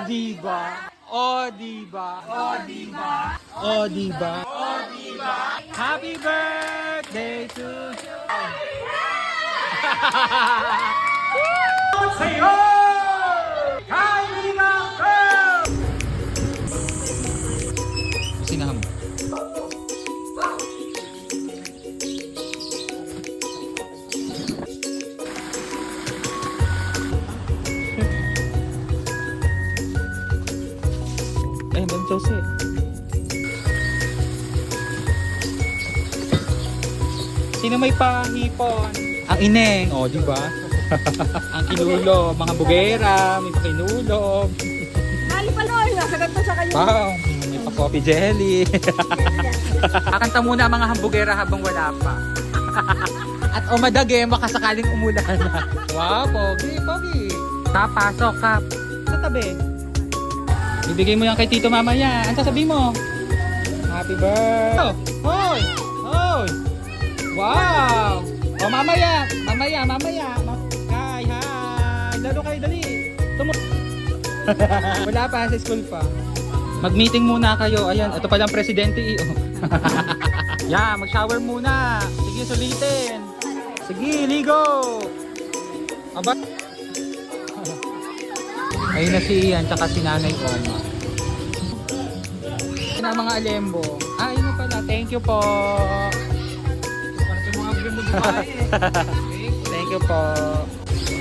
diba? O diba? O diba? O diba? O diba? Happy birthday to you! Sa'yo! Kaibigan ko! Sinahan mo. Eh, Bang Jose. Sino may pahipon? Ang ineng, oh, di ba? Ang kinulo, mga bugera, may pakinulo. Hali pala, nakagat pa sa kayo. Wow, may pa coffee jelly. Kakanta muna ang mga hambugera habang wala pa. At umadage, makasakaling umulan. Wow, pogi, pogi. Papasok ka sa tabi. Ibigay mo yan kay Tito mamaya. Ano sasabihin mo? Happy birthday. Hoy! Hoy! Wow! O mamaya! Mamaya! Hi! Hi! Lalo kayo, dali! Wala pa, sa school pa. Mag-meeting muna kayo. Ayan, ito palang presidente. Yan, mag-shower muna. Sige, sulitin. Sige, ligo! Aba. Ayun na si Ian, tsaka si Nanay Oma. Ayun na mga alembo. Ah, ayun na pala. Thank you po. Para sa mga ganda babae. Thank you po.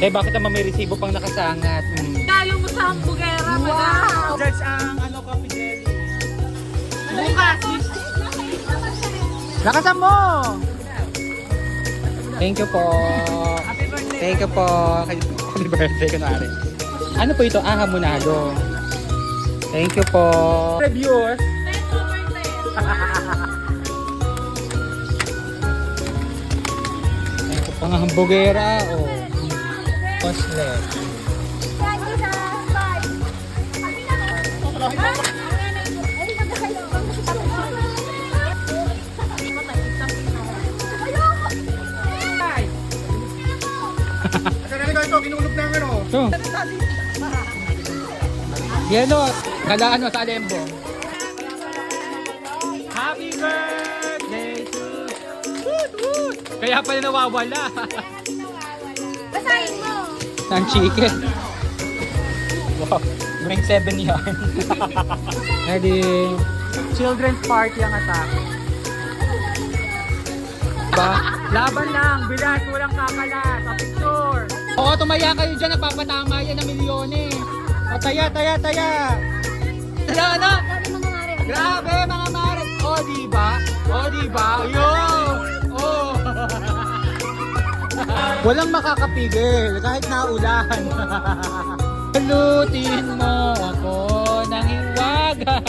Eh, bakit naman may resibo pang nakasangat? Dalo mo sa hambugera, Wow! Judge ang ano, coffee jelly. Bukas. Lakasan mo! Thank you po. Happy birthday. Thank you po. Happy birthday, kunwari. Ano po ito? Ah, hamonado. Thank you po. Reviewers. Thank you, birthday. Thank you po nga hambugera. Oh. Paslet. So, yan o, kalaan mo sa alembo. Happy birthday to you. Kaya pala nawawala. Basahin mo. Ng chicken. Wow, grade 7 yan. Ready? Children's party ang atake. Ba? Laban lang, bilas, walang kakala, sa picture. Oo, tumaya kayo dyan, napapatama yan ng milyones. O, taya. Ano? Grabe, mga mare. O, diba? Ayun. Oh. Walang makakapigil, kahit naulan. Halutin mo ako ng hiwaga.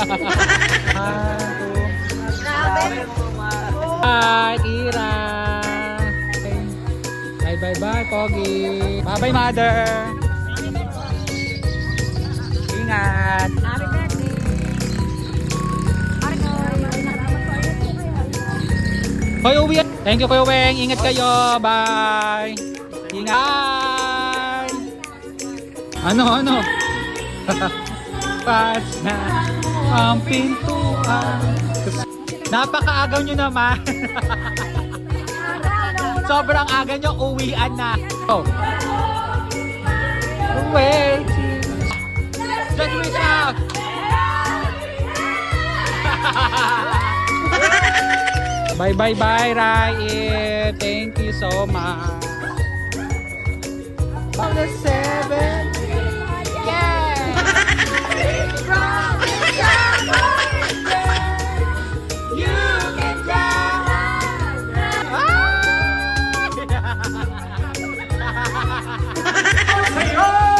Grabe. Hi, Ira. Bye, Pogi. Bye, Mother. Ingat. Happy birthday. Hoy, uwi. Thank you, Kuya Weng. Ingat kayo. Bye. Ingat. Ano? Pas na ang pintuan. Napakaagaw nyo naman. Sobrang aga nyo, uwian na. Oh. Wait. Just reach out. Bye, Rai. Thank you so much. On the 7. Yeah. You can down. Say oh!